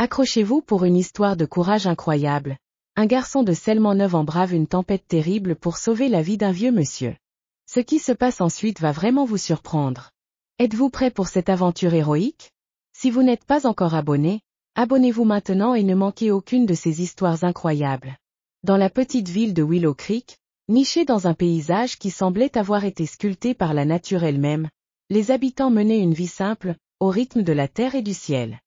Accrochez-vous pour une histoire de courage incroyable. Un garçon de seulement 9 ans brave une tempête terrible pour sauver la vie d'un vieux monsieur. Ce qui se passe ensuite va vraiment vous surprendre. Êtes-vous prêt pour cette aventure héroïque? Si vous n'êtes pas encore abonné, abonnez-vous maintenant et ne manquez aucune de ces histoires incroyables. Dans la petite ville de Willow Creek, nichée dans un paysage qui semblait avoir été sculpté par la nature elle-même, les habitants menaient une vie simple, au rythme de la terre et du ciel.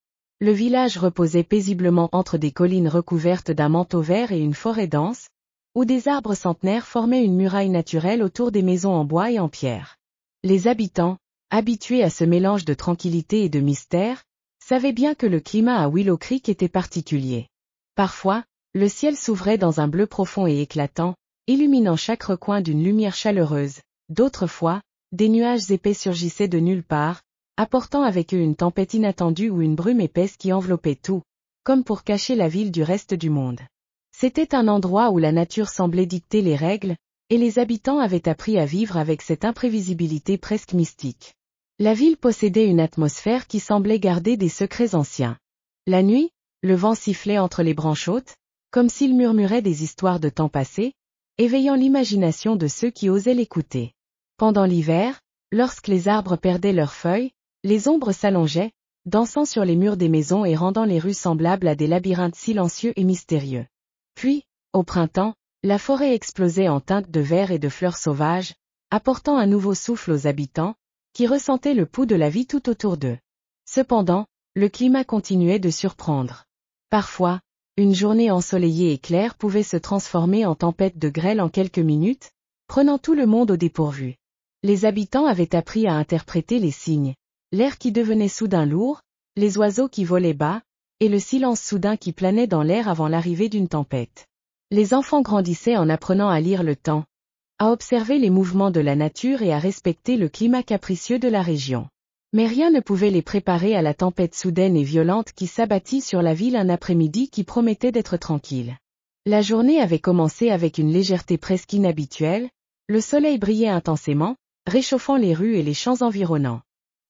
Le village reposait paisiblement entre des collines recouvertes d'un manteau vert et une forêt dense, où des arbres centenaires formaient une muraille naturelle autour des maisons en bois et en pierre. Les habitants, habitués à ce mélange de tranquillité et de mystère, savaient bien que le climat à Willow Creek était particulier. Parfois, le ciel s'ouvrait dans un bleu profond et éclatant, illuminant chaque recoin d'une lumière chaleureuse. D'autres fois, des nuages épais surgissaient de nulle part, apportant avec eux une tempête inattendue ou une brume épaisse qui enveloppait tout, comme pour cacher la ville du reste du monde. C'était un endroit où la nature semblait dicter les règles, et les habitants avaient appris à vivre avec cette imprévisibilité presque mystique. La ville possédait une atmosphère qui semblait garder des secrets anciens. La nuit, le vent sifflait entre les branches hautes, comme s'il murmurait des histoires de temps passé, éveillant l'imagination de ceux qui osaient l'écouter. Pendant l'hiver, lorsque les arbres perdaient leurs feuilles, les ombres s'allongeaient, dansant sur les murs des maisons et rendant les rues semblables à des labyrinthes silencieux et mystérieux. Puis, au printemps, la forêt explosait en teintes de vert et de fleurs sauvages, apportant un nouveau souffle aux habitants, qui ressentaient le pouls de la vie tout autour d'eux. Cependant, le climat continuait de surprendre. Parfois, une journée ensoleillée et claire pouvait se transformer en tempête de grêle en quelques minutes, prenant tout le monde au dépourvu. Les habitants avaient appris à interpréter les signes, l'air qui devenait soudain lourd, les oiseaux qui volaient bas, et le silence soudain qui planait dans l'air avant l'arrivée d'une tempête. Les enfants grandissaient en apprenant à lire le temps, à observer les mouvements de la nature et à respecter le climat capricieux de la région. Mais rien ne pouvait les préparer à la tempête soudaine et violente qui s'abattit sur la ville un après-midi qui promettait d'être tranquille. La journée avait commencé avec une légèreté presque inhabituelle, le soleil brillait intensément, réchauffant les rues et les champs environnants.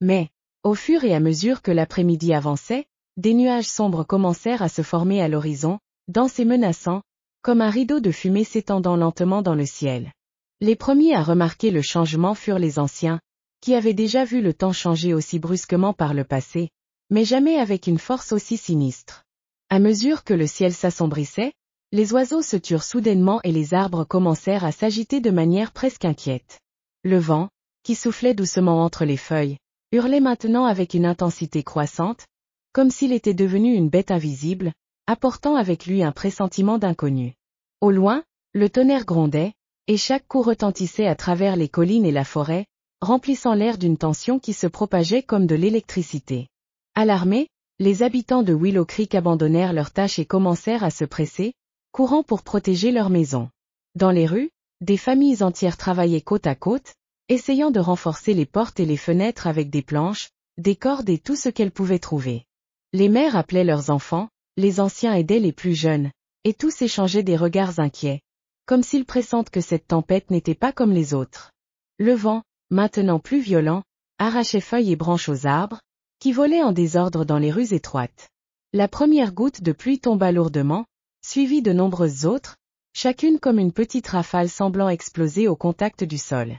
Mais, au fur et à mesure que l'après-midi avançait, des nuages sombres commencèrent à se former à l'horizon, denses et menaçants, comme un rideau de fumée s'étendant lentement dans le ciel. Les premiers à remarquer le changement furent les anciens, qui avaient déjà vu le temps changer aussi brusquement par le passé, mais jamais avec une force aussi sinistre. À mesure que le ciel s'assombrissait, les oiseaux se turent soudainement et les arbres commencèrent à s'agiter de manière presque inquiète. Le vent, qui soufflait doucement entre les feuilles, hurlait maintenant avec une intensité croissante, comme s'il était devenu une bête invisible, apportant avec lui un pressentiment d'inconnu. Au loin, le tonnerre grondait, et chaque coup retentissait à travers les collines et la forêt, remplissant l'air d'une tension qui se propageait comme de l'électricité. Alarmés, les habitants de Willow Creek abandonnèrent leurs tâches et commencèrent à se presser, courant pour protéger leurs maisons. Dans les rues, des familles entières travaillaient côte à côte, essayant de renforcer les portes et les fenêtres avec des planches, des cordes et tout ce qu'elles pouvaient trouver. Les mères appelaient leurs enfants, les anciens aidaient les plus jeunes, et tous échangeaient des regards inquiets, comme s'ils pressentent que cette tempête n'était pas comme les autres. Le vent, maintenant plus violent, arrachait feuilles et branches aux arbres, qui volaient en désordre dans les rues étroites. La première goutte de pluie tomba lourdement, suivie de nombreuses autres, chacune comme une petite rafale semblant exploser au contact du sol.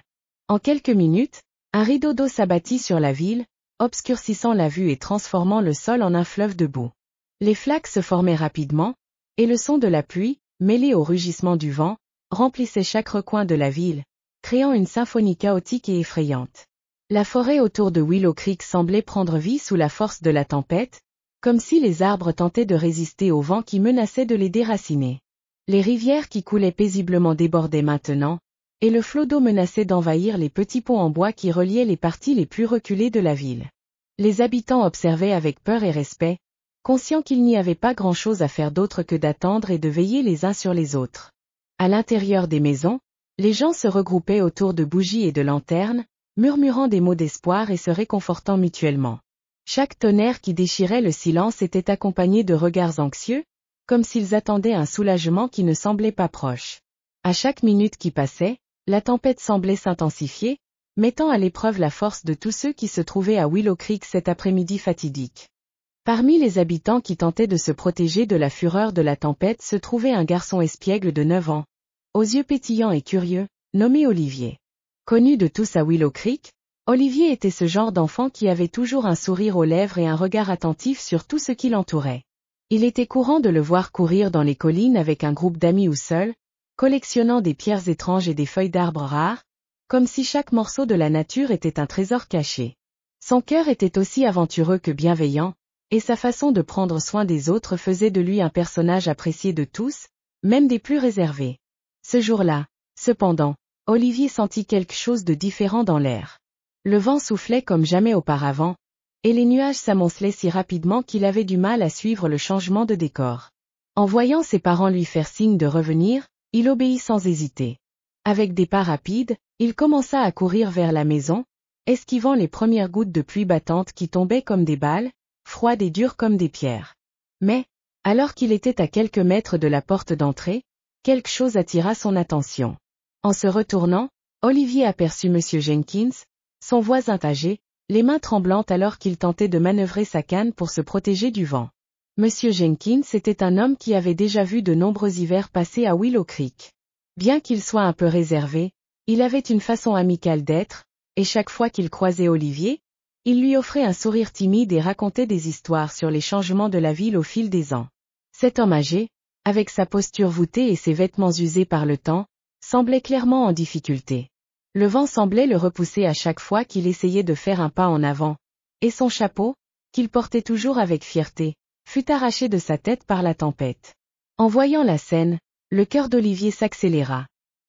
En quelques minutes, un rideau d'eau s'abattit sur la ville, obscurcissant la vue et transformant le sol en un fleuve de boue. Les flaques se formaient rapidement, et le son de la pluie, mêlé au rugissement du vent, remplissait chaque recoin de la ville, créant une symphonie chaotique et effrayante. La forêt autour de Willow Creek semblait prendre vie sous la force de la tempête, comme si les arbres tentaient de résister au vent qui menaçait de les déraciner. Les rivières qui coulaient paisiblement débordaient maintenant, et le flot d'eau menaçait d'envahir les petits ponts en bois qui reliaient les parties les plus reculées de la ville. Les habitants observaient avec peur et respect, conscients qu'il n'y avait pas grand-chose à faire d'autre que d'attendre et de veiller les uns sur les autres. À l'intérieur des maisons, les gens se regroupaient autour de bougies et de lanternes, murmurant des mots d'espoir et se réconfortant mutuellement. Chaque tonnerre qui déchirait le silence était accompagné de regards anxieux, comme s'ils attendaient un soulagement qui ne semblait pas proche. À chaque minute qui passait, la tempête semblait s'intensifier, mettant à l'épreuve la force de tous ceux qui se trouvaient à Willow Creek cet après-midi fatidique. Parmi les habitants qui tentaient de se protéger de la fureur de la tempête se trouvait un garçon espiègle de 9 ans, aux yeux pétillants et curieux, nommé Olivier. Connu de tous à Willow Creek, Olivier était ce genre d'enfant qui avait toujours un sourire aux lèvres et un regard attentif sur tout ce qui l'entourait. Il était courant de le voir courir dans les collines avec un groupe d'amis ou seul, collectionnant des pierres étranges et des feuilles d'arbres rares, comme si chaque morceau de la nature était un trésor caché. Son cœur était aussi aventureux que bienveillant, et sa façon de prendre soin des autres faisait de lui un personnage apprécié de tous, même des plus réservés. Ce jour-là, cependant, Olivier sentit quelque chose de différent dans l'air. Le vent soufflait comme jamais auparavant, et les nuages s'amoncelaient si rapidement qu'il avait du mal à suivre le changement de décor. En voyant ses parents lui faire signe de revenir, il obéit sans hésiter. Avec des pas rapides, il commença à courir vers la maison, esquivant les premières gouttes de pluie battante qui tombaient comme des balles, froides et dures comme des pierres. Mais, alors qu'il était à quelques mètres de la porte d'entrée, quelque chose attira son attention. En se retournant, Olivier aperçut M. Jenkins, son voisin âgé, les mains tremblantes alors qu'il tentait de manœuvrer sa canne pour se protéger du vent. M. Jenkins était un homme qui avait déjà vu de nombreux hivers passer à Willow Creek. Bien qu'il soit un peu réservé, il avait une façon amicale d'être, et chaque fois qu'il croisait Olivier, il lui offrait un sourire timide et racontait des histoires sur les changements de la ville au fil des ans. Cet homme âgé, avec sa posture voûtée et ses vêtements usés par le temps, semblait clairement en difficulté. Le vent semblait le repousser à chaque fois qu'il essayait de faire un pas en avant, et son chapeau, qu'il portait toujours avec fierté, fut arraché de sa tête par la tempête. En voyant la scène, le cœur d'Olivier s'accéléra.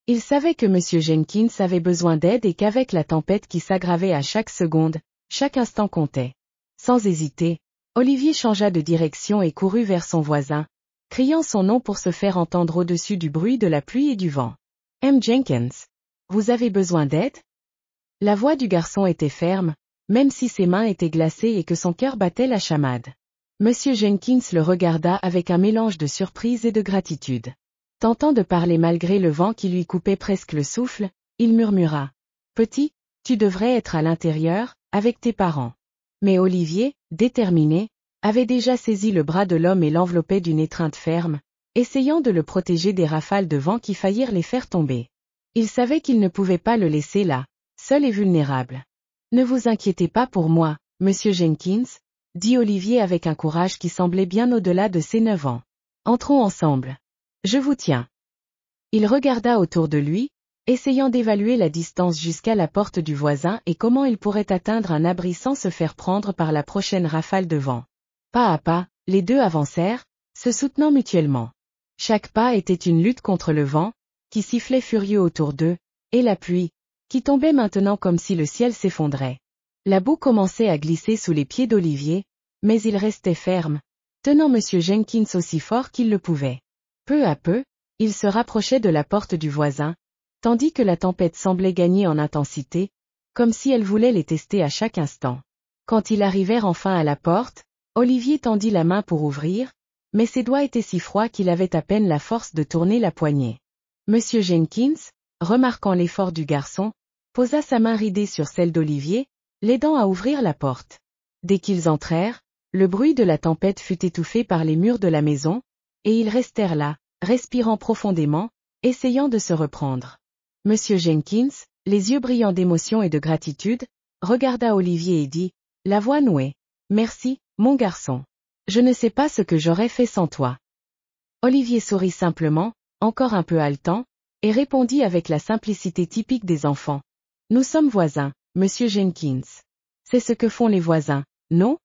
Il savait que M. Jenkins avait besoin d'aide et qu'avec la tempête qui s'aggravait à chaque seconde, chaque instant comptait. Sans hésiter, Olivier changea de direction et courut vers son voisin, criant son nom pour se faire entendre au-dessus du bruit de la pluie et du vent. « M. Jenkins, vous avez besoin d'aide ?» La voix du garçon était ferme, même si ses mains étaient glacées et que son cœur battait la chamade. M. Jenkins le regarda avec un mélange de surprise et de gratitude. Tentant de parler malgré le vent qui lui coupait presque le souffle, il murmura. « Petit, tu devrais être à l'intérieur, avec tes parents. » Mais Olivier, déterminé, avait déjà saisi le bras de l'homme et l'enveloppait d'une étreinte ferme, essayant de le protéger des rafales de vent qui faillirent les faire tomber. Il savait qu'il ne pouvait pas le laisser là, seul et vulnérable. « Ne vous inquiétez pas pour moi, Monsieur Jenkins, » dit Olivier avec un courage qui semblait bien au-delà de ses 9 ans. « Entrons ensemble. Je vous tiens. » Il regarda autour de lui, essayant d'évaluer la distance jusqu'à la porte du voisin et comment il pourrait atteindre un abri sans se faire prendre par la prochaine rafale de vent. Pas à pas, les deux avancèrent, se soutenant mutuellement. Chaque pas était une lutte contre le vent, qui sifflait furieux autour d'eux, et la pluie, qui tombait maintenant comme si le ciel s'effondrait. La boue commençait à glisser sous les pieds d'Olivier, mais il restait ferme, tenant M. Jenkins aussi fort qu'il le pouvait. Peu à peu, il se rapprochait de la porte du voisin, tandis que la tempête semblait gagner en intensité, comme si elle voulait les tester à chaque instant. Quand ils arrivèrent enfin à la porte, Olivier tendit la main pour ouvrir, mais ses doigts étaient si froids qu'il avait à peine la force de tourner la poignée. M. Jenkins, remarquant l'effort du garçon, posa sa main ridée sur celle d'Olivier, l'aidant à ouvrir la porte. Dès qu'ils entrèrent, le bruit de la tempête fut étouffé par les murs de la maison, et ils restèrent là, respirant profondément, essayant de se reprendre. M. Jenkins, les yeux brillants d'émotion et de gratitude, regarda Olivier et dit, la voix nouée. « Merci, mon garçon. Je ne sais pas ce que j'aurais fait sans toi. » Olivier sourit simplement, encore un peu haletant, et répondit avec la simplicité typique des enfants. « Nous sommes voisins, Monsieur Jenkins. C'est ce que font les voisins, non ?»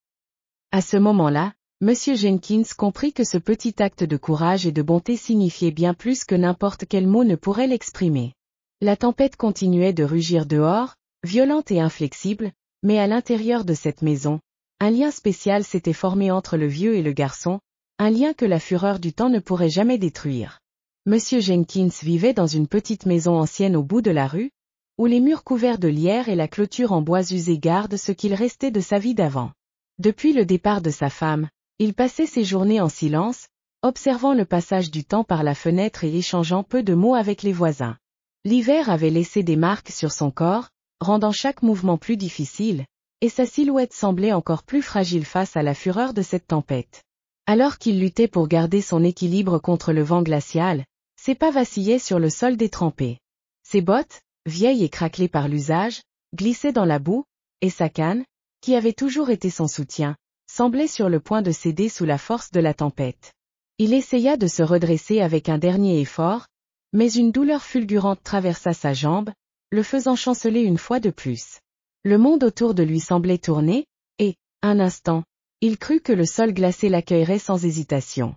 À ce moment-là, M. Jenkins comprit que ce petit acte de courage et de bonté signifiait bien plus que n'importe quel mot ne pourrait l'exprimer. La tempête continuait de rugir dehors, violente et inflexible, mais à l'intérieur de cette maison, un lien spécial s'était formé entre le vieux et le garçon, un lien que la fureur du temps ne pourrait jamais détruire. M. Jenkins vivait dans une petite maison ancienne au bout de la rue, où les murs couverts de lierre et la clôture en bois usé gardent ce qu'il restait de sa vie d'avant. Depuis le départ de sa femme, il passait ses journées en silence, observant le passage du temps par la fenêtre et échangeant peu de mots avec les voisins. L'hiver avait laissé des marques sur son corps, rendant chaque mouvement plus difficile, et sa silhouette semblait encore plus fragile face à la fureur de cette tempête. Alors qu'il luttait pour garder son équilibre contre le vent glacial, ses pas vacillaient sur le sol détrempé. Ses bottes, vieilles et craquelées par l'usage, glissaient dans la boue, et sa canne, qui avait toujours été son soutien, semblait sur le point de céder sous la force de la tempête. Il essaya de se redresser avec un dernier effort, mais une douleur fulgurante traversa sa jambe, le faisant chanceler une fois de plus. Le monde autour de lui semblait tourner, et, un instant, il crut que le sol glacé l'accueillerait sans hésitation.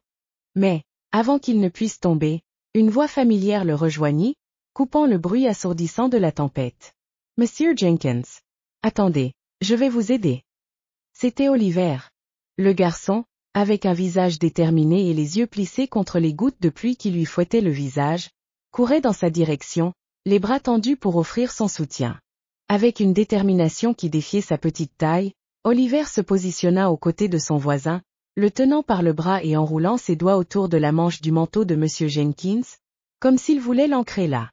Mais, avant qu'il ne puisse tomber, une voix familière le rejoignit, coupant le bruit assourdissant de la tempête. « Monsieur Jenkins. Attendez, je vais vous aider. » C'était Oliver. Le garçon, avec un visage déterminé et les yeux plissés contre les gouttes de pluie qui lui fouettaient le visage, courait dans sa direction, les bras tendus pour offrir son soutien. Avec une détermination qui défiait sa petite taille, Oliver se positionna aux côtés de son voisin, le tenant par le bras et enroulant ses doigts autour de la manche du manteau de Monsieur Jenkins, comme s'il voulait l'ancrer là.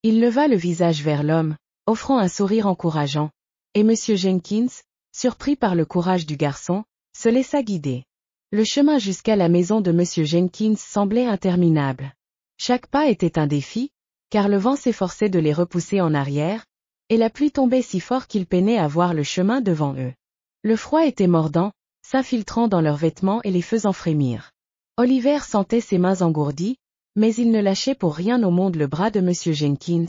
Il leva le visage vers l'homme, offrant un sourire encourageant, et Monsieur Jenkins, surpris par le courage du garçon, se laissa guider. Le chemin jusqu'à la maison de Monsieur Jenkins semblait interminable. Chaque pas était un défi, car le vent s'efforçait de les repousser en arrière, et la pluie tombait si fort qu'ils peinaient à voir le chemin devant eux. Le froid était mordant, s'infiltrant dans leurs vêtements et les faisant frémir. Oliver sentait ses mains engourdies, mais il ne lâchait pour rien au monde le bras de Monsieur Jenkins.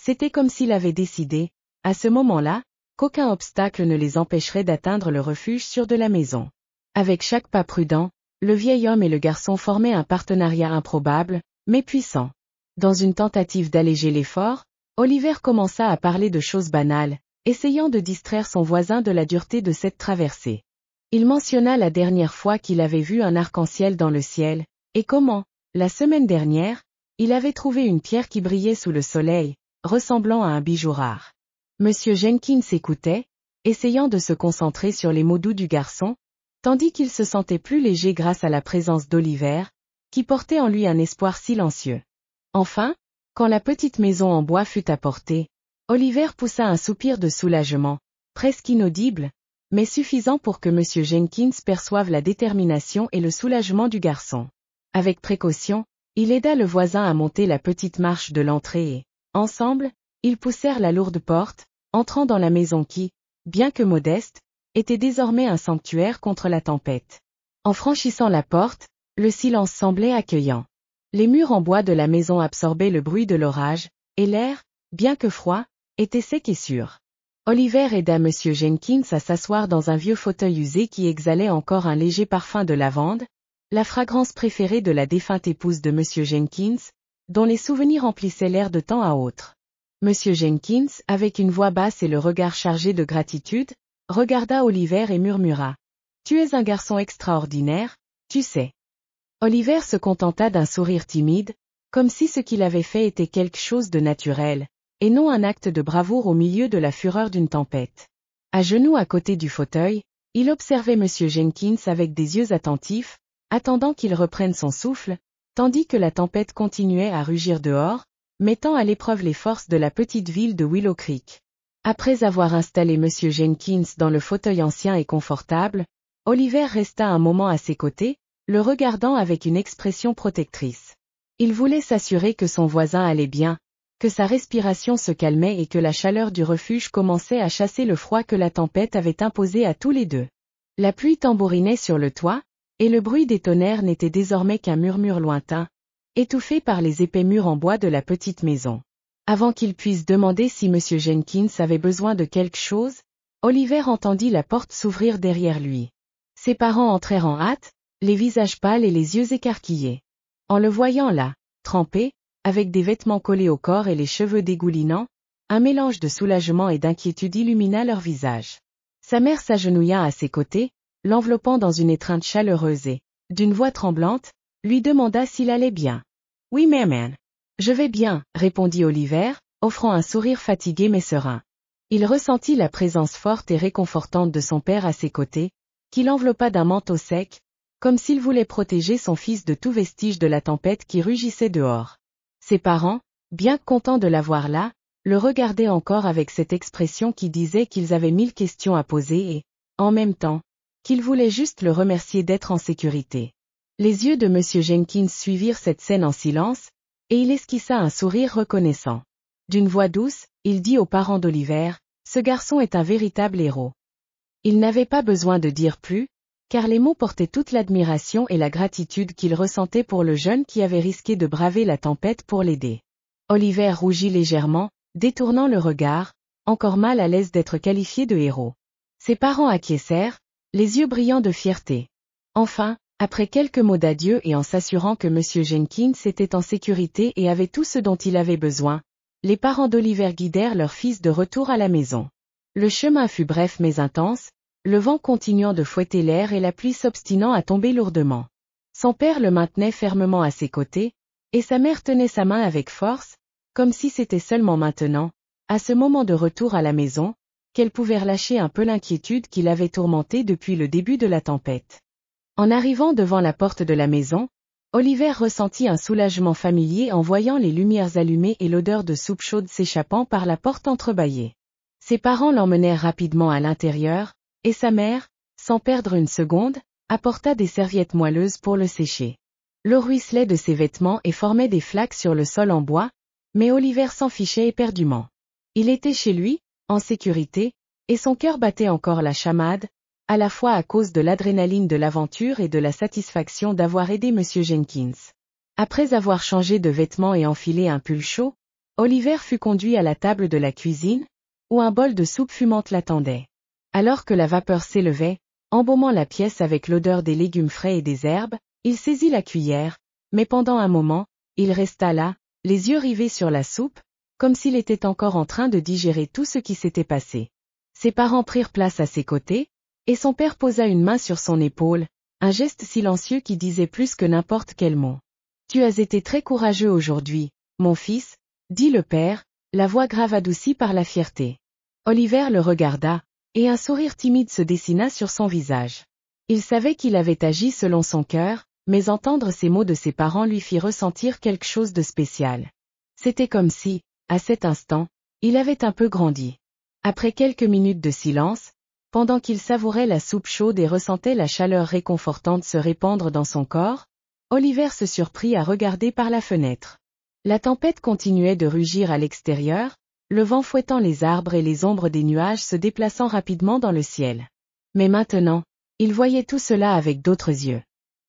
C'était comme s'il avait décidé, à ce moment-là, qu'aucun obstacle ne les empêcherait d'atteindre le refuge sûr de la maison. Avec chaque pas prudent, le vieil homme et le garçon formaient un partenariat improbable, mais puissant. Dans une tentative d'alléger l'effort, Oliver commença à parler de choses banales, essayant de distraire son voisin de la dureté de cette traversée. Il mentionna la dernière fois qu'il avait vu un arc-en-ciel dans le ciel, et comment, la semaine dernière, il avait trouvé une pierre qui brillait sous le soleil, ressemblant à un bijou rare. Monsieur Jenkins écoutait, essayant de se concentrer sur les mots doux du garçon, tandis qu'il se sentait plus léger grâce à la présence d'Oliver, qui portait en lui un espoir silencieux. Enfin, quand la petite maison en bois fut à portée, Oliver poussa un soupir de soulagement, presque inaudible, mais suffisant pour que Monsieur Jenkins perçoive la détermination et le soulagement du garçon. Avec précaution, il aida le voisin à monter la petite marche de l'entrée et, ensemble, ils poussèrent la lourde porte, entrant dans la maison qui, bien que modeste, était désormais un sanctuaire contre la tempête. En franchissant la porte, le silence semblait accueillant. Les murs en bois de la maison absorbaient le bruit de l'orage, et l'air, bien que froid, était sec et sûr. Oliver aida Monsieur Jenkins à s'asseoir dans un vieux fauteuil usé qui exhalait encore un léger parfum de lavande, la fragrance préférée de la défunte épouse de Monsieur Jenkins, dont les souvenirs remplissaient l'air de temps à autre. Monsieur Jenkins, avec une voix basse et le regard chargé de gratitude, regarda Oliver et murmura. « Tu es un garçon extraordinaire, tu sais. » Oliver se contenta d'un sourire timide, comme si ce qu'il avait fait était quelque chose de naturel, et non un acte de bravoure au milieu de la fureur d'une tempête. À genoux à côté du fauteuil, il observait Monsieur Jenkins avec des yeux attentifs, attendant qu'il reprenne son souffle, tandis que la tempête continuait à rugir dehors, mettant à l'épreuve les forces de la petite ville de Willow Creek. Après avoir installé Monsieur Jenkins dans le fauteuil ancien et confortable, Oliver resta un moment à ses côtés, le regardant avec une expression protectrice. Il voulait s'assurer que son voisin allait bien, que sa respiration se calmait et que la chaleur du refuge commençait à chasser le froid que la tempête avait imposé à tous les deux. La pluie tambourinait sur le toit, et le bruit des tonnerres n'était désormais qu'un murmure lointain, étouffé par les épais murs en bois de la petite maison. Avant qu'il puisse demander si Monsieur Jenkins avait besoin de quelque chose, Oliver entendit la porte s'ouvrir derrière lui. Ses parents entrèrent en hâte, les visages pâles et les yeux écarquillés. En le voyant là, trempé, avec des vêtements collés au corps et les cheveux dégoulinants, un mélange de soulagement et d'inquiétude illumina leur visage. Sa mère s'agenouilla à ses côtés, l'enveloppant dans une étreinte chaleureuse et, d'une voix tremblante, lui demanda s'il allait bien. « Oui, maman. Je vais bien, » répondit Oliver, offrant un sourire fatigué mais serein. Il ressentit la présence forte et réconfortante de son père à ses côtés, qui l'enveloppa d'un manteau sec, comme s'il voulait protéger son fils de tout vestige de la tempête qui rugissait dehors. Ses parents, bien contents de l'avoir là, le regardaient encore avec cette expression qui disait qu'ils avaient 1000 questions à poser et, en même temps, qu'ils voulaient juste le remercier d'être en sécurité. Les yeux de M. Jenkins suivirent cette scène en silence, et il esquissa un sourire reconnaissant. D'une voix douce, il dit aux parents d'Oliver, « Ce garçon est un véritable héros. » Il n'avait pas besoin de dire plus, car les mots portaient toute l'admiration et la gratitude qu'il ressentait pour le jeune qui avait risqué de braver la tempête pour l'aider. Oliver rougit légèrement, détournant le regard, encore mal à l'aise d'être qualifié de héros. Ses parents acquiescèrent, les yeux brillants de fierté. Enfin, après quelques mots d'adieu et en s'assurant que M. Jenkins était en sécurité et avait tout ce dont il avait besoin, les parents d'Oliver guidèrent leur fils de retour à la maison. Le chemin fut bref mais intense, le vent continuant de fouetter l'air et la pluie s'obstinant à tomber lourdement. Son père le maintenait fermement à ses côtés, et sa mère tenait sa main avec force, comme si c'était seulement maintenant, à ce moment de retour à la maison, qu'elle pouvait relâcher un peu l'inquiétude qui l'avait tourmentée depuis le début de la tempête. En arrivant devant la porte de la maison, Oliver ressentit un soulagement familier en voyant les lumières allumées et l'odeur de soupe chaude s'échappant par la porte entrebâillée. Ses parents l'emmenèrent rapidement à l'intérieur, et sa mère, sans perdre une seconde, apporta des serviettes moelleuses pour le sécher. L'eau ruisselait de ses vêtements et formait des flaques sur le sol en bois, mais Oliver s'en fichait éperdument. Il était chez lui, en sécurité, et son cœur battait encore la chamade, à la fois à cause de l'adrénaline de l'aventure et de la satisfaction d'avoir aidé M. Jenkins. Après avoir changé de vêtements et enfilé un pull chaud, Oliver fut conduit à la table de la cuisine, où un bol de soupe fumante l'attendait. Alors que la vapeur s'élevait, embaumant la pièce avec l'odeur des légumes frais et des herbes, il saisit la cuillère, mais pendant un moment, il resta là, les yeux rivés sur la soupe, comme s'il était encore en train de digérer tout ce qui s'était passé. Ses parents prirent place à ses côtés, et son père posa une main sur son épaule, un geste silencieux qui disait plus que n'importe quel mot. « Tu as été très courageux aujourd'hui, mon fils, » dit le père, la voix grave adoucie par la fierté. Oliver le regarda, et un sourire timide se dessina sur son visage. Il savait qu'il avait agi selon son cœur, mais entendre ces mots de ses parents lui fit ressentir quelque chose de spécial. C'était comme si, à cet instant, il avait un peu grandi. Après quelques minutes de silence, pendant qu'il savourait la soupe chaude et ressentait la chaleur réconfortante se répandre dans son corps, Oliver se surprit à regarder par la fenêtre. La tempête continuait de rugir à l'extérieur, le vent fouettant les arbres et les ombres des nuages se déplaçant rapidement dans le ciel. Mais maintenant, il voyait tout cela avec d'autres yeux.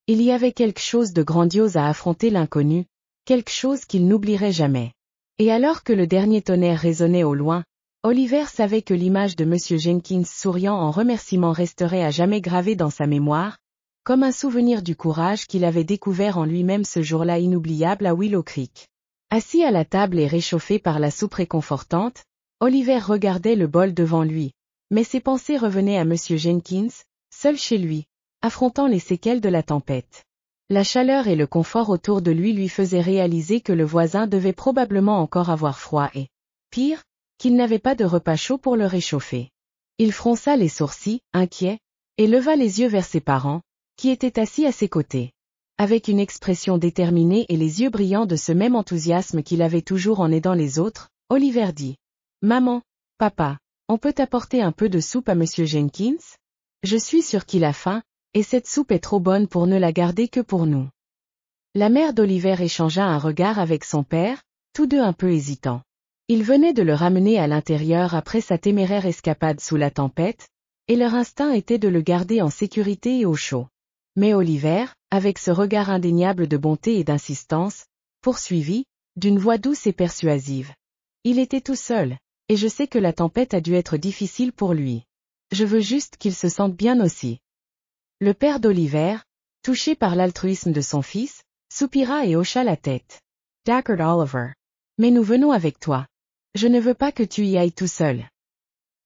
Il y avait quelque chose de grandiose à affronter l'inconnu, quelque chose qu'il n'oublierait jamais. Et alors que le dernier tonnerre résonnait au loin, Oliver savait que l'image de M. Jenkins souriant en remerciement resterait à jamais gravée dans sa mémoire, comme un souvenir du courage qu'il avait découvert en lui-même ce jour-là inoubliable à Willow Creek. Assis à la table et réchauffé par la soupe réconfortante, Oliver regardait le bol devant lui, mais ses pensées revenaient à M. Jenkins, seul chez lui, affrontant les séquelles de la tempête. La chaleur et le confort autour de lui faisaient réaliser que le voisin devait probablement encore avoir froid et, pire, qu'il n'avait pas de repas chaud pour le réchauffer. Il fronça les sourcils, inquiet, et leva les yeux vers ses parents, qui étaient assis à ses côtés. Avec une expression déterminée et les yeux brillants de ce même enthousiasme qu'il avait toujours en aidant les autres, Oliver dit « Maman, papa, on peut apporter un peu de soupe à M. Jenkins? Je suis sûr qu'il a faim, et cette soupe est trop bonne pour ne la garder que pour nous. » La mère d'Oliver échangea un regard avec son père, tous deux un peu hésitants. Il venait de le ramener à l'intérieur après sa téméraire escapade sous la tempête, et leur instinct était de le garder en sécurité et au chaud. Mais Oliver, avec ce regard indéniable de bonté et d'insistance, poursuivit, d'une voix douce et persuasive. Il était tout seul, et je sais que la tempête a dû être difficile pour lui. Je veux juste qu'il se sente bien aussi. Le père d'Oliver, touché par l'altruisme de son fils, soupira et hocha la tête. « D'accord Oliver. Mais nous venons avec toi. Je ne veux pas que tu y ailles tout seul. »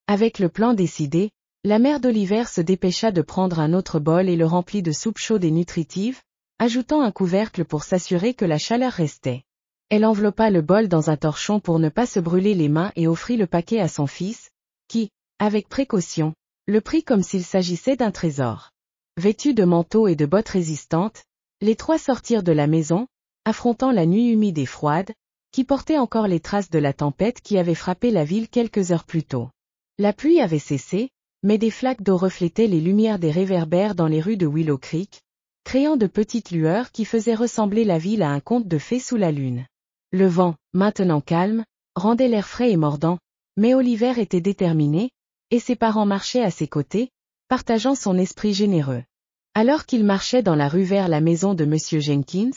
Avec le plan décidé, la mère d'Oliver se dépêcha de prendre un autre bol et le remplit de soupe chaude et nutritive, ajoutant un couvercle pour s'assurer que la chaleur restait. Elle enveloppa le bol dans un torchon pour ne pas se brûler les mains et offrit le paquet à son fils, qui, avec précaution, le prit comme s'il s'agissait d'un trésor. Vêtus de manteaux et de bottes résistantes, les trois sortirent de la maison, affrontant la nuit humide et froide, qui portait encore les traces de la tempête qui avait frappé la ville quelques heures plus tôt. La pluie avait cessé, mais des flaques d'eau reflétaient les lumières des réverbères dans les rues de Willow Creek, créant de petites lueurs qui faisaient ressembler la ville à un conte de fées sous la lune. Le vent, maintenant calme, rendait l'air frais et mordant, mais Oliver était déterminé, et ses parents marchaient à ses côtés, partageant son esprit généreux. Alors qu'ils marchaient dans la rue vers la maison de Monsieur Jenkins,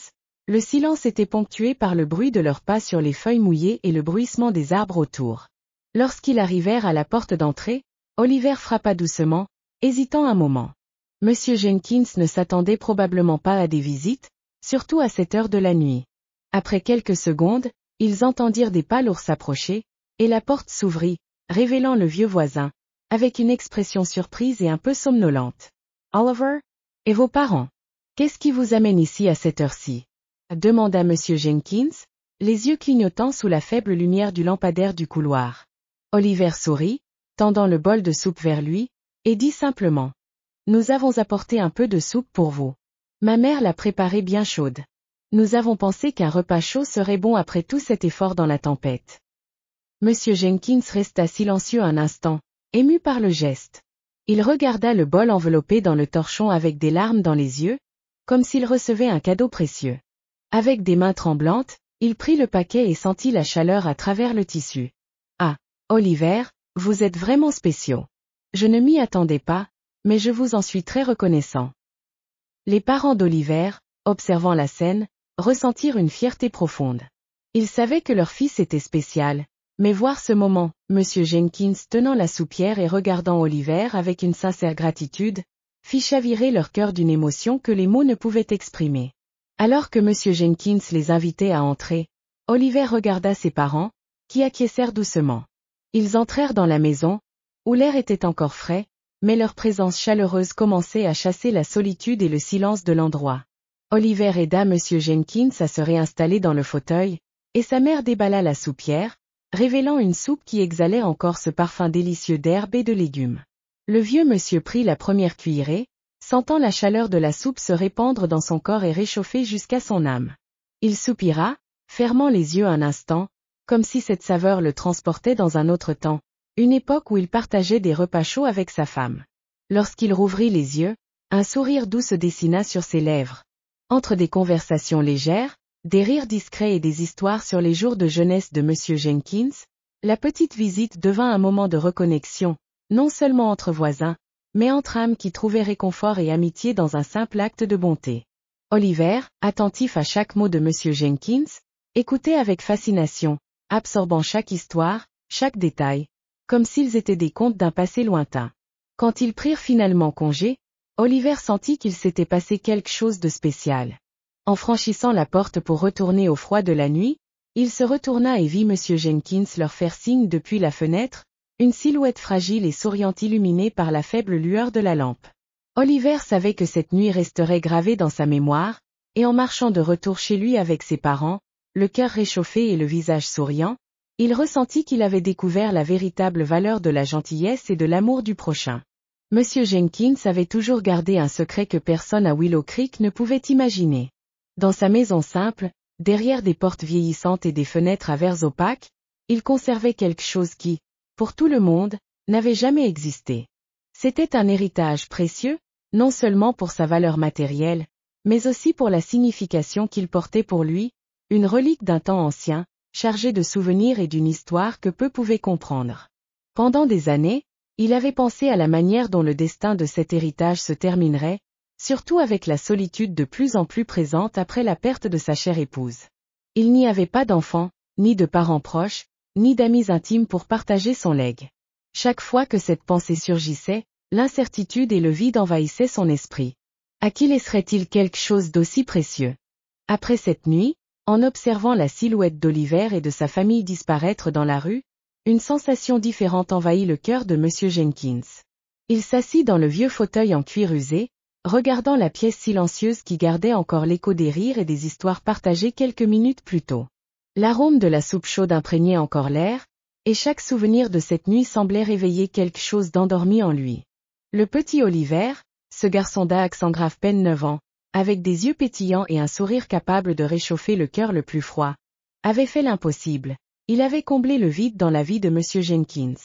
le silence était ponctué par le bruit de leurs pas sur les feuilles mouillées et le bruissement des arbres autour. Lorsqu'ils arrivèrent à la porte d'entrée, Oliver frappa doucement, hésitant un moment. Monsieur Jenkins ne s'attendait probablement pas à des visites, surtout à cette heure de la nuit. Après quelques secondes, ils entendirent des pas lourds s'approcher, et la porte s'ouvrit, révélant le vieux voisin, avec une expression surprise et un peu somnolente. « Oliver? Et vos parents? Qu'est-ce qui vous amène ici à cette heure-ci » demanda Monsieur Jenkins, les yeux clignotants sous la faible lumière du lampadaire du couloir. Oliver sourit, tendant le bol de soupe vers lui, et dit simplement. « Nous avons apporté un peu de soupe pour vous. Ma mère l'a préparée bien chaude. Nous avons pensé qu'un repas chaud serait bon après tout cet effort dans la tempête. » Monsieur Jenkins resta silencieux un instant, ému par le geste. Il regarda le bol enveloppé dans le torchon avec des larmes dans les yeux, comme s'il recevait un cadeau précieux. Avec des mains tremblantes, il prit le paquet et sentit la chaleur à travers le tissu. « Ah, Oliver, vous êtes vraiment spéciaux. Je ne m'y attendais pas, mais je vous en suis très reconnaissant. » Les parents d'Oliver, observant la scène, ressentirent une fierté profonde. Ils savaient que leur fils était spécial, mais voir ce moment, Monsieur Jenkins tenant la soupière et regardant Oliver avec une sincère gratitude, fit chavirer leur cœur d'une émotion que les mots ne pouvaient exprimer. Alors que Monsieur Jenkins les invitait à entrer, Oliver regarda ses parents, qui acquiescèrent doucement. Ils entrèrent dans la maison, où l'air était encore frais, mais leur présence chaleureuse commençait à chasser la solitude et le silence de l'endroit. Oliver aida Monsieur Jenkins à se réinstaller dans le fauteuil, et sa mère déballa la soupière, révélant une soupe qui exhalait encore ce parfum délicieux d'herbes et de légumes. Le vieux monsieur prit la première cuillerée, sentant la chaleur de la soupe se répandre dans son corps et réchauffer jusqu'à son âme. Il soupira, fermant les yeux un instant, comme si cette saveur le transportait dans un autre temps, une époque où il partageait des repas chauds avec sa femme. Lorsqu'il rouvrit les yeux, un sourire doux se dessina sur ses lèvres. Entre des conversations légères, des rires discrets et des histoires sur les jours de jeunesse de Monsieur Jenkins, la petite visite devint un moment de reconnexion, non seulement entre voisins, mais entre âmes qui trouvaient réconfort et amitié dans un simple acte de bonté. Oliver, attentif à chaque mot de Monsieur Jenkins, écoutait avec fascination, absorbant chaque histoire, chaque détail, comme s'ils étaient des contes d'un passé lointain. Quand ils prirent finalement congé, Oliver sentit qu'il s'était passé quelque chose de spécial. En franchissant la porte pour retourner au froid de la nuit, il se retourna et vit Monsieur Jenkins leur faire signe depuis la fenêtre, une silhouette fragile et souriante illuminée par la faible lueur de la lampe. Oliver savait que cette nuit resterait gravée dans sa mémoire, et en marchant de retour chez lui avec ses parents, le cœur réchauffé et le visage souriant, il ressentit qu'il avait découvert la véritable valeur de la gentillesse et de l'amour du prochain. Monsieur Jenkins avait toujours gardé un secret que personne à Willow Creek ne pouvait imaginer. Dans sa maison simple, derrière des portes vieillissantes et des fenêtres à verres opaques, il conservait quelque chose qui, pour tout le monde, n'avait jamais existé. C'était un héritage précieux, non seulement pour sa valeur matérielle, mais aussi pour la signification qu'il portait pour lui, une relique d'un temps ancien, chargée de souvenirs et d'une histoire que peu pouvaient comprendre. Pendant des années, il avait pensé à la manière dont le destin de cet héritage se terminerait, surtout avec la solitude de plus en plus présente après la perte de sa chère épouse. Il n'y avait pas d'enfants, ni de parents proches, ni d'amis intimes pour partager son legs. Chaque fois que cette pensée surgissait, l'incertitude et le vide envahissaient son esprit. À qui laisserait-il quelque chose d'aussi précieux? Après cette nuit, en observant la silhouette d'Oliver et de sa famille disparaître dans la rue, une sensation différente envahit le cœur de Monsieur Jenkins. Il s'assit dans le vieux fauteuil en cuir usé, regardant la pièce silencieuse qui gardait encore l'écho des rires et des histoires partagées quelques minutes plus tôt. L'arôme de la soupe chaude imprégnait encore l'air, et chaque souvenir de cette nuit semblait réveiller quelque chose d'endormi en lui. Le petit Oliver, ce garçon d'Axe en grave peine 9 ans, avec des yeux pétillants et un sourire capable de réchauffer le cœur le plus froid, avait fait l'impossible. Il avait comblé le vide dans la vie de Monsieur Jenkins.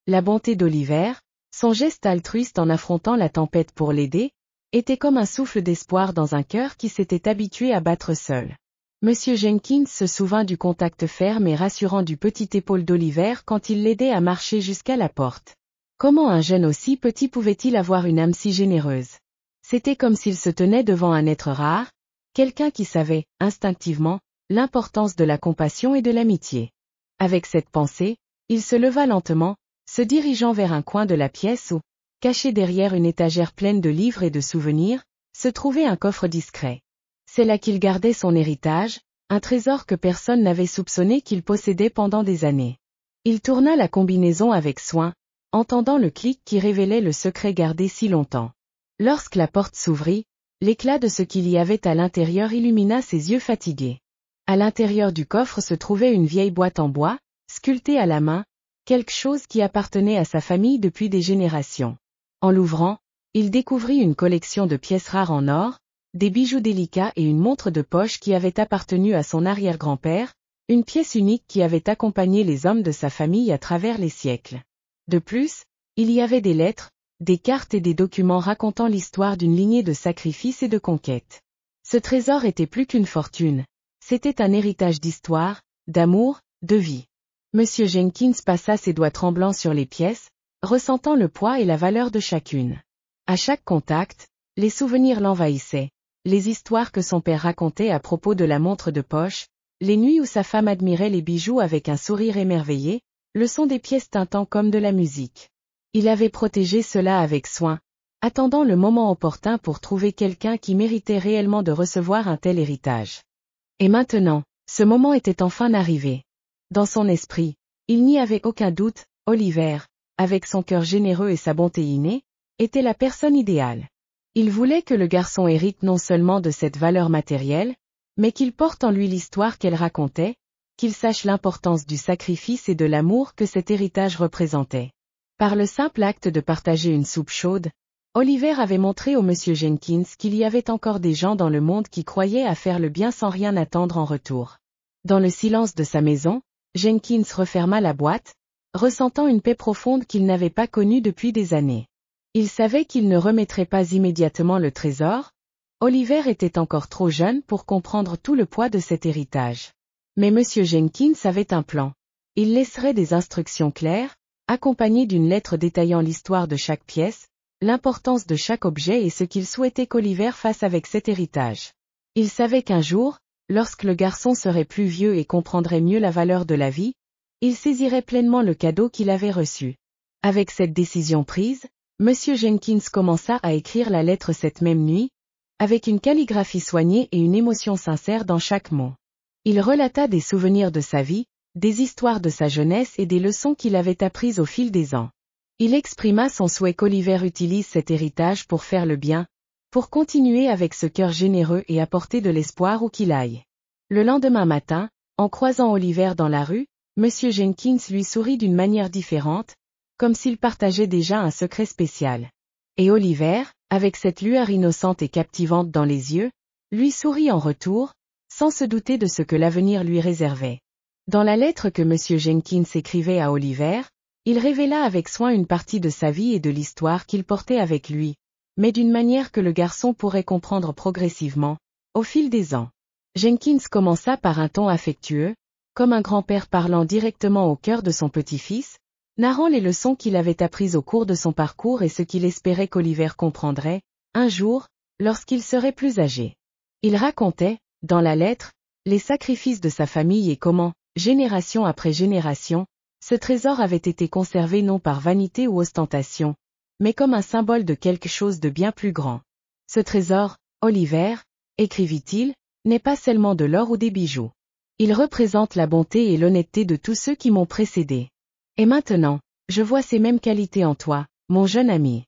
La bonté d'Oliver, son geste altruiste en affrontant la tempête pour l'aider, était comme un souffle d'espoir dans un cœur qui s'était habitué à battre seul. Monsieur Jenkins se souvint du contact ferme et rassurant du petit épaule d'Oliver quand il l'aidait à marcher jusqu'à la porte. Comment un jeune aussi petit pouvait-il avoir une âme si généreuse? C'était comme s'il se tenait devant un être rare, quelqu'un qui savait, instinctivement, l'importance de la compassion et de l'amitié. Avec cette pensée, il se leva lentement, se dirigeant vers un coin de la pièce où, caché derrière une étagère pleine de livres et de souvenirs, se trouvait un coffre discret. C'est là qu'il gardait son héritage, un trésor que personne n'avait soupçonné qu'il possédait pendant des années. Il tourna la combinaison avec soin, entendant le clic qui révélait le secret gardé si longtemps. Lorsque la porte s'ouvrit, l'éclat de ce qu'il y avait à l'intérieur illumina ses yeux fatigués. À l'intérieur du coffre se trouvait une vieille boîte en bois, sculptée à la main, quelque chose qui appartenait à sa famille depuis des générations. En l'ouvrant, il découvrit une collection de pièces rares en or, des bijoux délicats et une montre de poche qui avait appartenu à son arrière-grand-père, une pièce unique qui avait accompagné les hommes de sa famille à travers les siècles. De plus, il y avait des lettres, des cartes et des documents racontant l'histoire d'une lignée de sacrifices et de conquêtes. Ce trésor était plus qu'une fortune. C'était un héritage d'histoire, d'amour, de vie. Monsieur Jenkins passa ses doigts tremblants sur les pièces, ressentant le poids et la valeur de chacune. À chaque contact, les souvenirs l'envahissaient, les histoires que son père racontait à propos de la montre de poche, les nuits où sa femme admirait les bijoux avec un sourire émerveillé, le son des pièces tintant comme de la musique. Il avait protégé cela avec soin, attendant le moment opportun pour trouver quelqu'un qui méritait réellement de recevoir un tel héritage. Et maintenant, ce moment était enfin arrivé. Dans son esprit, il n'y avait aucun doute, Oliver, avec son cœur généreux et sa bonté innée, était la personne idéale. Il voulait que le garçon hérite non seulement de cette valeur matérielle, mais qu'il porte en lui l'histoire qu'elle racontait, qu'il sache l'importance du sacrifice et de l'amour que cet héritage représentait. Par le simple acte de partager une soupe chaude, Oliver avait montré au monsieur Jenkins qu'il y avait encore des gens dans le monde qui croyaient à faire le bien sans rien attendre en retour. Dans le silence de sa maison, Jenkins referma la boîte, ressentant une paix profonde qu'il n'avait pas connue depuis des années. Il savait qu'il ne remettrait pas immédiatement le trésor. Oliver était encore trop jeune pour comprendre tout le poids de cet héritage. Mais monsieur Jenkins avait un plan. Il laisserait des instructions claires, accompagnées d'une lettre détaillant l'histoire de chaque pièce, l'importance de chaque objet et ce qu'il souhaitait qu'Oliver fasse avec cet héritage. Il savait qu'un jour, lorsque le garçon serait plus vieux et comprendrait mieux la valeur de la vie, il saisirait pleinement le cadeau qu'il avait reçu. Avec cette décision prise, monsieur Jenkins commença à écrire la lettre cette même nuit, avec une calligraphie soignée et une émotion sincère dans chaque mot. Il relata des souvenirs de sa vie, des histoires de sa jeunesse et des leçons qu'il avait apprises au fil des ans. Il exprima son souhait qu'Oliver utilise cet héritage pour faire le bien, pour continuer avec ce cœur généreux et apporter de l'espoir où qu'il aille. Le lendemain matin, en croisant Oliver dans la rue, monsieur Jenkins lui sourit d'une manière différente, comme s'il partageait déjà un secret spécial. Et Oliver, avec cette lueur innocente et captivante dans les yeux, lui sourit en retour, sans se douter de ce que l'avenir lui réservait. Dans la lettre que monsieur Jenkins écrivait à Oliver, il révéla avec soin une partie de sa vie et de l'histoire qu'il portait avec lui, mais d'une manière que le garçon pourrait comprendre progressivement, au fil des ans. Jenkins commença par un ton affectueux, comme un grand-père parlant directement au cœur de son petit-fils, narrant les leçons qu'il avait apprises au cours de son parcours et ce qu'il espérait qu'Oliver comprendrait, un jour, lorsqu'il serait plus âgé. Il racontait, dans la lettre, les sacrifices de sa famille et comment, génération après génération, ce trésor avait été conservé non par vanité ou ostentation, mais comme un symbole de quelque chose de bien plus grand. Ce trésor, Oliver, écrivit-il, n'est pas seulement de l'or ou des bijoux. Il représente la bonté et l'honnêteté de tous ceux qui m'ont précédé. Et maintenant, je vois ces mêmes qualités en toi, mon jeune ami.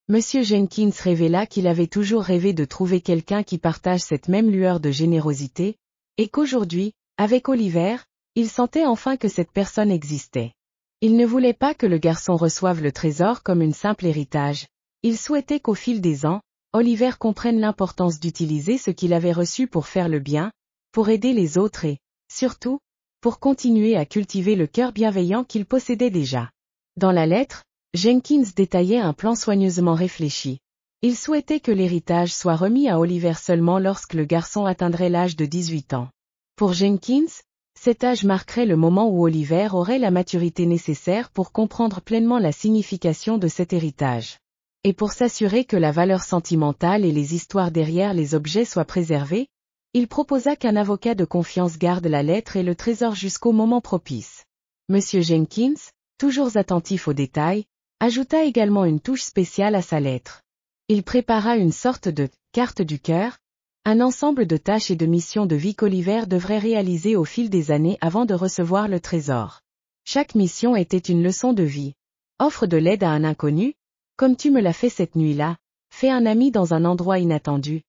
Monsieur Jenkins révéla qu'il avait toujours rêvé de trouver quelqu'un qui partage cette même lueur de générosité, et qu'aujourd'hui, avec Oliver, il sentait enfin que cette personne existait. Il ne voulait pas que le garçon reçoive le trésor comme une simple héritage. Il souhaitait qu'au fil des ans, Oliver comprenne l'importance d'utiliser ce qu'il avait reçu pour faire le bien, pour aider les autres et, Surtout, pour continuer à cultiver le cœur bienveillant qu'il possédait déjà. Dans la lettre, Jenkins détaillait un plan soigneusement réfléchi. Il souhaitait que l'héritage soit remis à Oliver seulement lorsque le garçon atteindrait l'âge de 18 ans. Pour Jenkins, cet âge marquerait le moment où Oliver aurait la maturité nécessaire pour comprendre pleinement la signification de cet héritage. Et pour s'assurer que la valeur sentimentale et les histoires derrière les objets soient préservées, il proposa qu'un avocat de confiance garde la lettre et le trésor jusqu'au moment propice. Monsieur Jenkins, toujours attentif aux détails, ajouta également une touche spéciale à sa lettre. Il prépara une sorte de « carte du cœur », un ensemble de tâches et de missions de vie qu'Oliver devrait réaliser au fil des années avant de recevoir le trésor. Chaque mission était une leçon de vie. Offre de l'aide à un inconnu, comme tu me l'as fait cette nuit-là, fais un ami dans un endroit inattendu,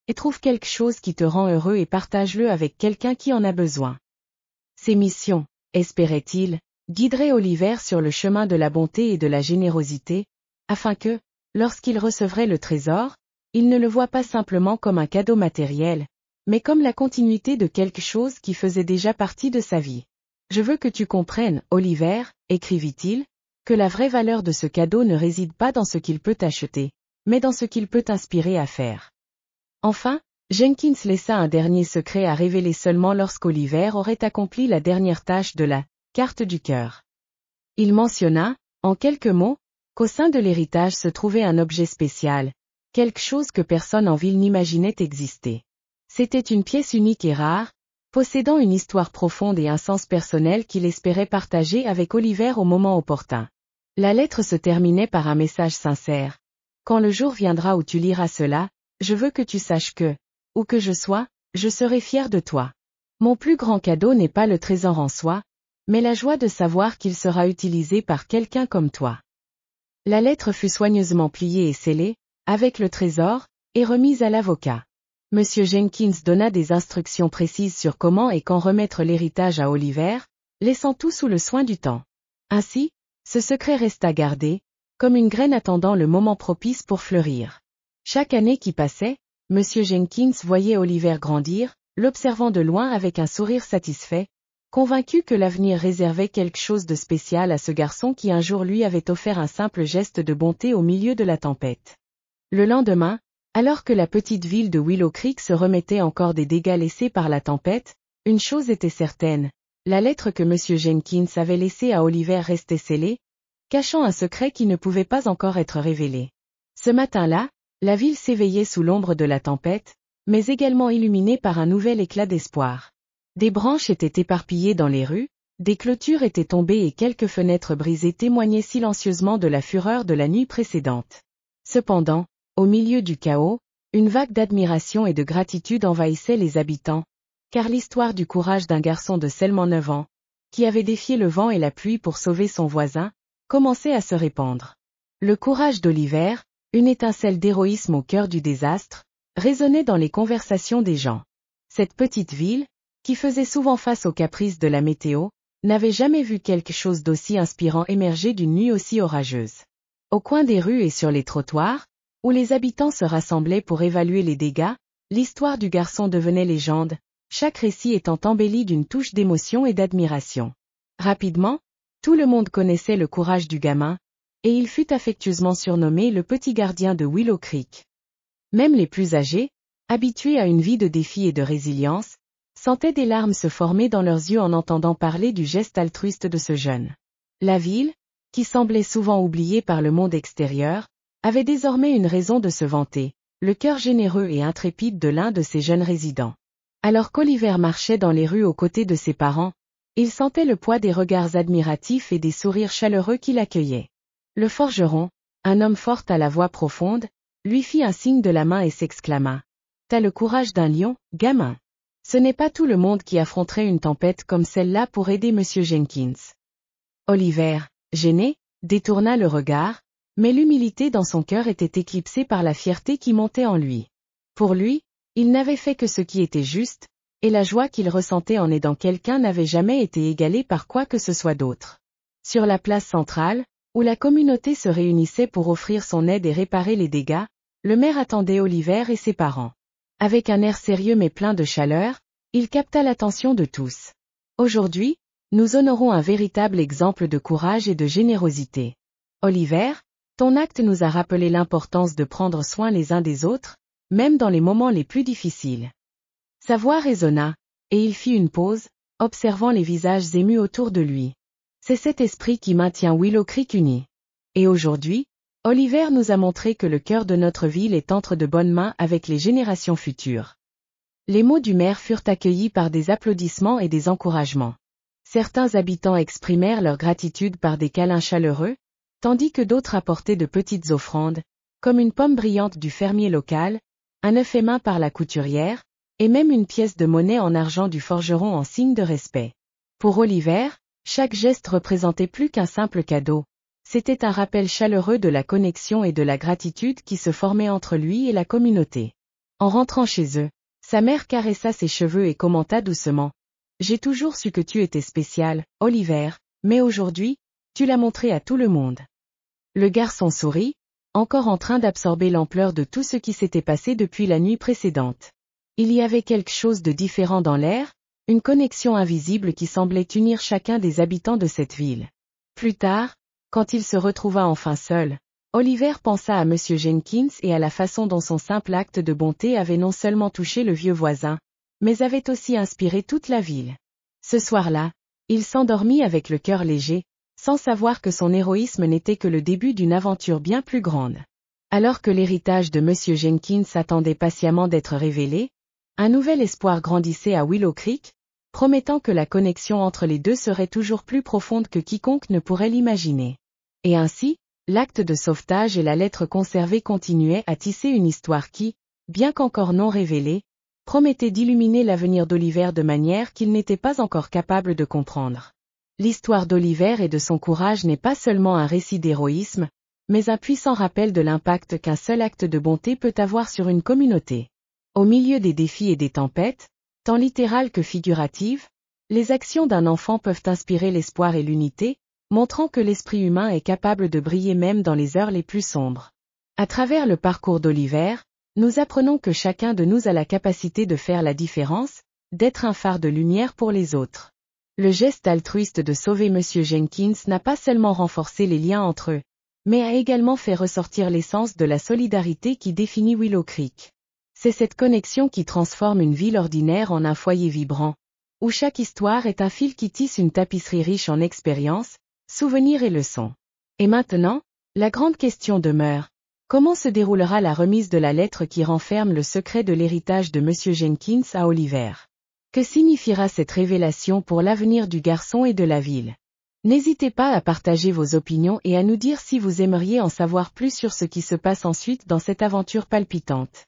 et trouve quelque chose qui te rend heureux et partage-le avec quelqu'un qui en a besoin. Ces missions, espérait-il, guideraient Oliver sur le chemin de la bonté et de la générosité, afin que, lorsqu'il recevrait le trésor, il ne le voie pas simplement comme un cadeau matériel, mais comme la continuité de quelque chose qui faisait déjà partie de sa vie. Je veux que tu comprennes, Oliver, écrivit-il, que la vraie valeur de ce cadeau ne réside pas dans ce qu'il peut acheter, mais dans ce qu'il peut t'inspirer à faire. Enfin, Jenkins laissa un dernier secret à révéler seulement lorsqu'Oliver aurait accompli la dernière tâche de la carte du cœur. Il mentionna, en quelques mots, qu'au sein de l'héritage se trouvait un objet spécial, quelque chose que personne en ville n'imaginait exister. C'était une pièce unique et rare, possédant une histoire profonde et un sens personnel qu'il espérait partager avec Oliver au moment opportun. La lettre se terminait par un message sincère. Quand le jour viendra où tu liras cela, je veux que tu saches que, où que je sois, je serai fier de toi. Mon plus grand cadeau n'est pas le trésor en soi, mais la joie de savoir qu'il sera utilisé par quelqu'un comme toi. La lettre fut soigneusement pliée et scellée, avec le trésor, et remise à l'avocat. Monsieur Jenkins donna des instructions précises sur comment et quand remettre l'héritage à Oliver, laissant tout sous le soin du temps. Ainsi, ce secret resta gardé, comme une graine attendant le moment propice pour fleurir. Chaque année qui passait, Monsieur Jenkins voyait Oliver grandir, l'observant de loin avec un sourire satisfait, convaincu que l'avenir réservait quelque chose de spécial à ce garçon qui un jour lui avait offert un simple geste de bonté au milieu de la tempête. Le lendemain, alors que la petite ville de Willow Creek se remettait encore des dégâts laissés par la tempête, une chose était certaine, la lettre que Monsieur Jenkins avait laissée à Oliver restait scellée, cachant un secret qui ne pouvait pas encore être révélé. Ce matin-là, la ville s'éveillait sous l'ombre de la tempête, mais également illuminée par un nouvel éclat d'espoir. Des branches étaient éparpillées dans les rues, des clôtures étaient tombées et quelques fenêtres brisées témoignaient silencieusement de la fureur de la nuit précédente. Cependant, au milieu du chaos, une vague d'admiration et de gratitude envahissait les habitants, car l'histoire du courage d'un garçon de seulement 9 ans, qui avait défié le vent et la pluie pour sauver son voisin, commençait à se répandre. Le courage d'Oliver, une étincelle d'héroïsme au cœur du désastre, résonnait dans les conversations des gens. Cette petite ville, qui faisait souvent face aux caprices de la météo, n'avait jamais vu quelque chose d'aussi inspirant émerger d'une nuit aussi orageuse. Au coin des rues et sur les trottoirs, où les habitants se rassemblaient pour évaluer les dégâts, l'histoire du garçon devenait légende, chaque récit étant embelli d'une touche d'émotion et d'admiration. Rapidement, tout le monde connaissait le courage du gamin, et il fut affectueusement surnommé le petit gardien de Willow Creek. Même les plus âgés, habitués à une vie de défis et de résilience, sentaient des larmes se former dans leurs yeux en entendant parler du geste altruiste de ce jeune. La ville, qui semblait souvent oubliée par le monde extérieur, avait désormais une raison de se vanter, le cœur généreux et intrépide de l'un de ses jeunes résidents. Alors qu'Oliver marchait dans les rues aux côtés de ses parents, il sentait le poids des regards admiratifs et des sourires chaleureux qui l'accueillaient. Le forgeron, un homme fort à la voix profonde, lui fit un signe de la main et s'exclama. « T'as le courage d'un lion, gamin. Ce n'est pas tout le monde qui affronterait une tempête comme celle-là pour aider Monsieur Jenkins. » Oliver, gêné, détourna le regard, mais l'humilité dans son cœur était éclipsée par la fierté qui montait en lui. Pour lui, il n'avait fait que ce qui était juste, et la joie qu'il ressentait en aidant quelqu'un n'avait jamais été égalée par quoi que ce soit d'autre. Sur la place centrale, où la communauté se réunissait pour offrir son aide et réparer les dégâts, le maire attendait Oliver et ses parents. Avec un air sérieux mais plein de chaleur, Il capta l'attention de tous. Aujourd'hui, nous honorons un véritable exemple de courage et de générosité. Oliver, ton acte nous a rappelé l'importance de prendre soin les uns des autres, même dans les moments les plus difficiles. Sa voix résonna, et il fit une pause, observant les visages émus autour de lui. C'est cet esprit qui maintient Willow Creek uni. Et aujourd'hui, Oliver nous a montré que le cœur de notre ville est entre de bonnes mains avec les générations futures. Les mots du maire furent accueillis par des applaudissements et des encouragements. Certains habitants exprimèrent leur gratitude par des câlins chaleureux, tandis que d'autres apportaient de petites offrandes, comme une pomme brillante du fermier local, un œuf émain par la couturière, et même une pièce de monnaie en argent du forgeron en signe de respect. Pour Oliver, chaque geste représentait plus qu'un simple cadeau. C'était un rappel chaleureux de la connexion et de la gratitude qui se formait entre lui et la communauté. En rentrant chez eux, sa mère caressa ses cheveux et commenta doucement. « J'ai toujours su que tu étais spécial, Oliver, mais aujourd'hui, tu l'as montré à tout le monde. » Le garçon sourit, encore en train d'absorber l'ampleur de tout ce qui s'était passé depuis la nuit précédente. Il y avait quelque chose de différent dans l'air, une connexion invisible qui semblait unir chacun des habitants de cette ville. Plus tard, quand il se retrouva enfin seul, Oliver pensa à M. Jenkins et à la façon dont son simple acte de bonté avait non seulement touché le vieux voisin, mais avait aussi inspiré toute la ville. Ce soir-là, il s'endormit avec le cœur léger, sans savoir que son héroïsme n'était que le début d'une aventure bien plus grande. Alors que l'héritage de M. Jenkins attendait patiemment d'être révélé, un nouvel espoir grandissait à Willow Creek, promettant que la connexion entre les deux serait toujours plus profonde que quiconque ne pourrait l'imaginer. Et ainsi, l'acte de sauvetage et la lettre conservée continuaient à tisser une histoire qui, bien qu'encore non révélée, promettait d'illuminer l'avenir d'Oliver de manière qu'il n'était pas encore capable de comprendre. L'histoire d'Oliver et de son courage n'est pas seulement un récit d'héroïsme, mais un puissant rappel de l'impact qu'un seul acte de bonté peut avoir sur une communauté. Au milieu des défis et des tempêtes, tant littérales que figuratives, les actions d'un enfant peuvent inspirer l'espoir et l'unité, montrant que l'esprit humain est capable de briller même dans les heures les plus sombres. À travers le parcours d'Oliver, nous apprenons que chacun de nous a la capacité de faire la différence, d'être un phare de lumière pour les autres. Le geste altruiste de sauver M. Jenkins n'a pas seulement renforcé les liens entre eux, mais a également fait ressortir l'essence de la solidarité qui définit Willow Creek. C'est cette connexion qui transforme une ville ordinaire en un foyer vibrant, où chaque histoire est un fil qui tisse une tapisserie riche en expériences, souvenirs et leçons. Et maintenant, la grande question demeure. Comment se déroulera la remise de la lettre qui renferme le secret de l'héritage de M. Jenkins à Oliver? Que signifiera cette révélation pour l'avenir du garçon et de la ville? N'hésitez pas à partager vos opinions et à nous dire si vous aimeriez en savoir plus sur ce qui se passe ensuite dans cette aventure palpitante.